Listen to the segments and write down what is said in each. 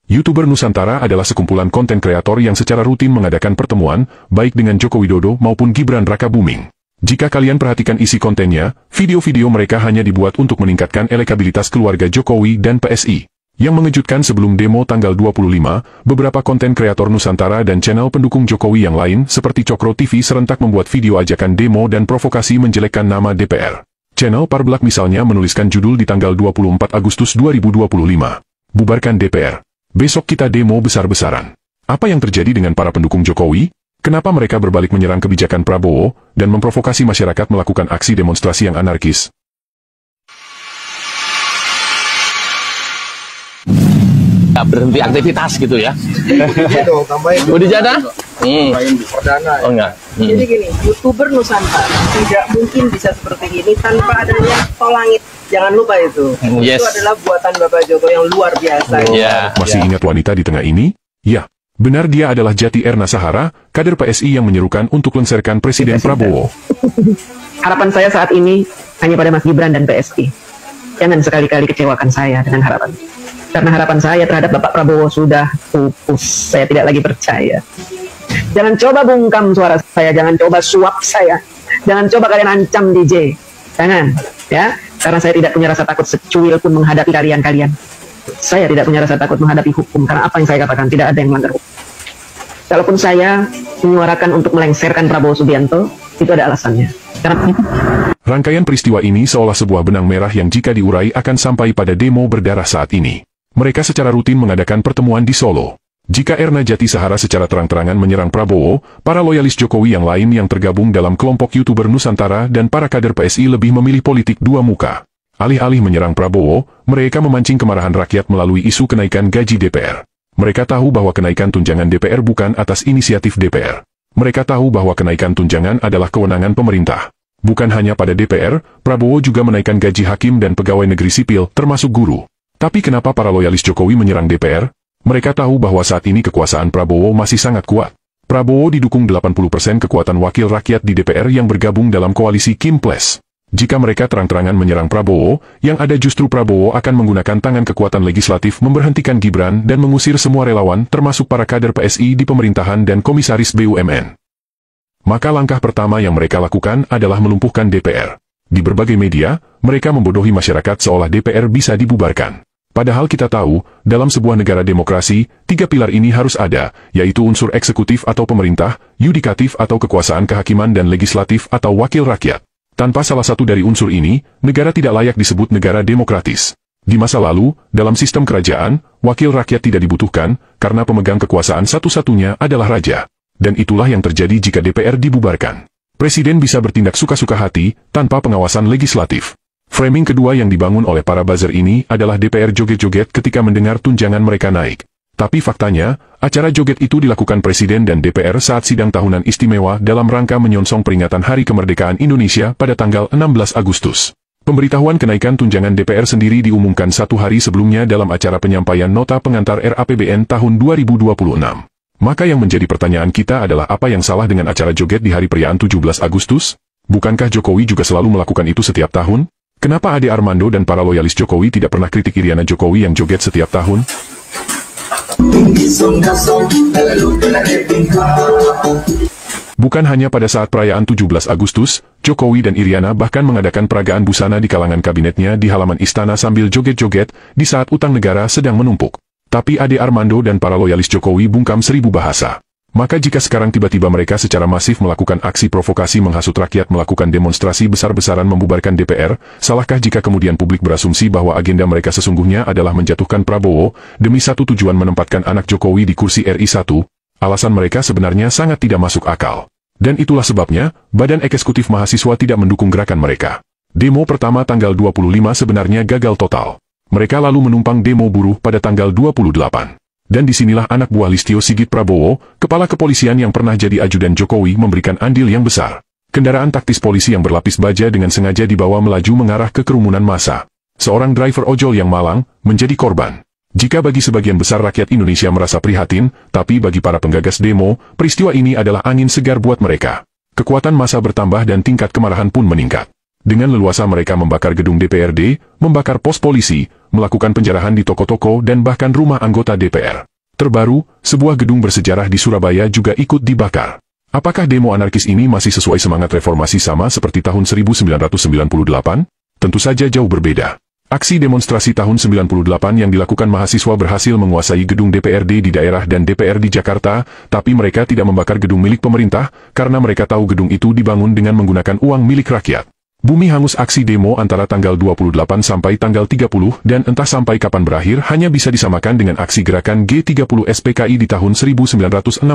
YouTuber Nusantara adalah sekumpulan konten kreator yang secara rutin mengadakan pertemuan, baik dengan Joko Widodo maupun Gibran Rakabuming. Jika kalian perhatikan isi kontennya, video-video mereka hanya dibuat untuk meningkatkan elektabilitas keluarga Jokowi dan PSI. Yang mengejutkan, sebelum demo tanggal 25, beberapa konten kreator Nusantara dan channel pendukung Jokowi yang lain seperti Cokro TV serentak membuat video ajakan demo dan provokasi menjelekkan nama DPR. Channel Parbelak misalnya menuliskan judul di tanggal 24 Agustus 2025. Bubarkan DPR. Besok kita demo besar-besaran. Apa yang terjadi dengan para pendukung Jokowi? Kenapa mereka berbalik menyerang kebijakan Prabowo dan memprovokasi masyarakat melakukan aksi demonstrasi yang anarkis? Ya, berhenti aktivitas gitu ya. Gitu, tambahin. Udah jada? Tambahin perdana. Oh enggak. Jadi gini, YouTuber Nusantara tidak mungkin bisa seperti ini tanpa adanya Tol Langit. Jangan lupa itu. Yes. Itu adalah buatan Bapak Joko yang luar biasa. Ya. Masih ingat wanita di tengah ini? Ya, benar, dia adalah Jati Erna Sahara, kader PSI yang menyerukan untuk lengserkan Presiden Prabowo. Harapan saya saat ini hanya pada Mas Gibran dan PSI. Jangan sekali-kali kecewakan saya dengan harapan. Karena harapan saya terhadap Bapak Prabowo sudah pupus. Saya tidak lagi percaya. Jangan coba bungkam suara saya, jangan coba suap saya. Jangan coba kalian ancam DJ. Jangan, ya. Karena saya tidak punya rasa takut secuil pun menghadapi kalian. Saya tidak punya rasa takut menghadapi hukum. Karena apa yang saya katakan, tidak ada yang melanggar hukum. Kalaupun saya menyuarakan untuk melengserkan Prabowo Subianto, itu ada alasannya. Karena Rangkaian peristiwa ini seolah sebuah benang merah yang jika diurai akan sampai pada demo berdarah saat ini. Mereka secara rutin mengadakan pertemuan di Solo. Jika Erna Jati Sahara secara terang-terangan menyerang Prabowo, para loyalis Jokowi yang lain yang tergabung dalam kelompok YouTuber Nusantara dan para kader PSI lebih memilih politik dua muka. Alih-alih menyerang Prabowo, mereka memancing kemarahan rakyat melalui isu kenaikan gaji DPR. Mereka tahu bahwa kenaikan tunjangan DPR bukan atas inisiatif DPR. Mereka tahu bahwa kenaikan tunjangan adalah kewenangan pemerintah. Bukan hanya pada DPR, Prabowo juga menaikkan gaji hakim dan pegawai negeri sipil, termasuk guru. Tapi kenapa para loyalis Jokowi menyerang DPR? Mereka tahu bahwa saat ini kekuasaan Prabowo masih sangat kuat. Prabowo didukung 80% kekuatan wakil rakyat di DPR yang bergabung dalam koalisi Kim Plus. Jika mereka terang-terangan menyerang Prabowo, yang ada justru Prabowo akan menggunakan tangan kekuatan legislatif memberhentikan Gibran dan mengusir semua relawan termasuk para kader PSI di pemerintahan dan komisaris BUMN. Maka langkah pertama yang mereka lakukan adalah melumpuhkan DPR. Di berbagai media, mereka membodohi masyarakat seolah DPR bisa dibubarkan. Padahal kita tahu, dalam sebuah negara demokrasi, 3 pilar ini harus ada, yaitu unsur eksekutif atau pemerintah, yudikatif atau kekuasaan kehakiman dan legislatif atau wakil rakyat. Tanpa salah satu dari unsur ini, negara tidak layak disebut negara demokratis. Di masa lalu, dalam sistem kerajaan, wakil rakyat tidak dibutuhkan, karena pemegang kekuasaan satu-satunya adalah raja. Dan itulah yang terjadi jika DPR dibubarkan. Presiden bisa bertindak suka-suka hati, tanpa pengawasan legislatif. Framing kedua yang dibangun oleh para buzzer ini adalah DPR joget-joget ketika mendengar tunjangan mereka naik. Tapi faktanya, acara joget itu dilakukan Presiden dan DPR saat sidang tahunan istimewa dalam rangka menyongsong peringatan Hari Kemerdekaan Indonesia pada tanggal 16 Agustus. Pemberitahuan kenaikan tunjangan DPR sendiri diumumkan 1 hari sebelumnya dalam acara penyampaian nota pengantar RAPBN tahun 2026. Maka yang menjadi pertanyaan kita adalah apa yang salah dengan acara joget di hari perayaan 17 Agustus? Bukankah Jokowi juga selalu melakukan itu setiap tahun? Kenapa Ade Armando dan para loyalis Jokowi tidak pernah kritik Iriana Jokowi yang joget setiap tahun? Bukan hanya pada saat perayaan 17 Agustus, Jokowi dan Iriana bahkan mengadakan peragaan busana di kalangan kabinetnya di halaman istana sambil joget-joget di saat utang negara sedang menumpuk. Tapi Ade Armando dan para loyalis Jokowi bungkam 1000 bahasa. Maka jika sekarang tiba-tiba mereka secara masif melakukan aksi provokasi menghasut rakyat melakukan demonstrasi besar-besaran membubarkan DPR, salahkah jika kemudian publik berasumsi bahwa agenda mereka sesungguhnya adalah menjatuhkan Prabowo, demi satu tujuan menempatkan anak Jokowi di kursi RI 1? Alasan mereka sebenarnya sangat tidak masuk akal. Dan itulah sebabnya, Badan Eksekutif Mahasiswa tidak mendukung gerakan mereka. Demo pertama tanggal 25 sebenarnya gagal total. Mereka lalu menumpang demo buruh pada tanggal 28. Dan disinilah anak buah Listio Sigit Prabowo, kepala kepolisian yang pernah jadi ajudan Jokowi memberikan andil yang besar. Kendaraan taktis polisi yang berlapis baja dengan sengaja dibawa melaju mengarah ke kerumunan massa. Seorang driver ojol yang malang, menjadi korban. Jika bagi sebagian besar rakyat Indonesia merasa prihatin, tapi bagi para penggagas demo, peristiwa ini adalah angin segar buat mereka. Kekuatan massa bertambah dan tingkat kemarahan pun meningkat. Dengan leluasa mereka membakar gedung DPRD, membakar pos polisi, melakukan penjarahan di toko-toko dan bahkan rumah anggota DPR. Terbaru, sebuah gedung bersejarah di Surabaya juga ikut dibakar. Apakah demo anarkis ini masih sesuai semangat reformasi sama seperti tahun 1998? Tentu saja jauh berbeda. Aksi demonstrasi tahun 98 yang dilakukan mahasiswa berhasil menguasai gedung DPRD di daerah dan DPR di Jakarta, tapi mereka tidak membakar gedung milik pemerintah, karena mereka tahu gedung itu dibangun dengan menggunakan uang milik rakyat. Bumi hangus aksi demo antara tanggal 28 sampai tanggal 30 dan entah sampai kapan berakhir hanya bisa disamakan dengan aksi gerakan G30 SPKI di tahun 1965.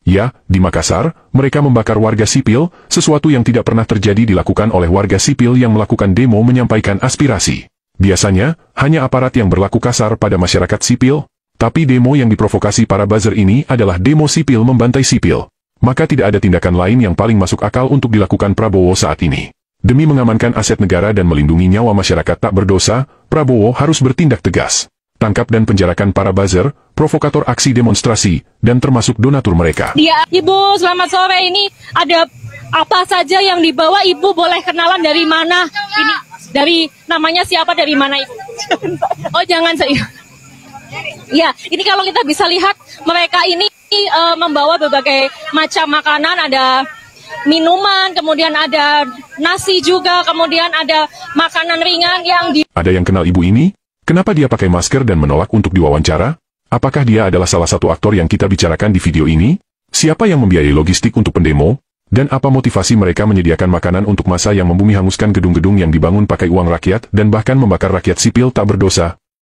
Ya, di Makassar, mereka membakar warga sipil, sesuatu yang tidak pernah terjadi dilakukan oleh warga sipil yang melakukan demo menyampaikan aspirasi. Biasanya, hanya aparat yang berlaku kasar pada masyarakat sipil, tapi demo yang diprovokasi para buzzer ini adalah demo sipil membantai sipil. Maka tidak ada tindakan lain yang paling masuk akal untuk dilakukan Prabowo saat ini. Demi mengamankan aset negara dan melindungi nyawa masyarakat tak berdosa, Prabowo harus bertindak tegas. Tangkap dan penjarakan para buzzer, provokator aksi demonstrasi, dan termasuk donatur mereka. Ibu, selamat sore. Ini ada apa saja yang dibawa? Ibu boleh kenalan dari mana? Ini dari namanya siapa, dari mana Ibu? Oh, jangan saya. Ya, ini kalau kita bisa lihat, mereka ini membawa berbagai macam makanan, ada minuman, kemudian ada nasi juga, kemudian ada makanan ringan yang Ada yang kenal ibu ini? Kenapa dia pakai masker dan menolak untuk diwawancara? Apakah dia adalah salah satu aktor yang kita bicarakan di video ini? Siapa yang membiayai logistik untuk pendemo? Dan apa motivasi mereka menyediakan makanan untuk massa yang membumi hanguskan gedung-gedung yang dibangun pakai uang rakyat dan bahkan membakar rakyat sipil tak berdosa?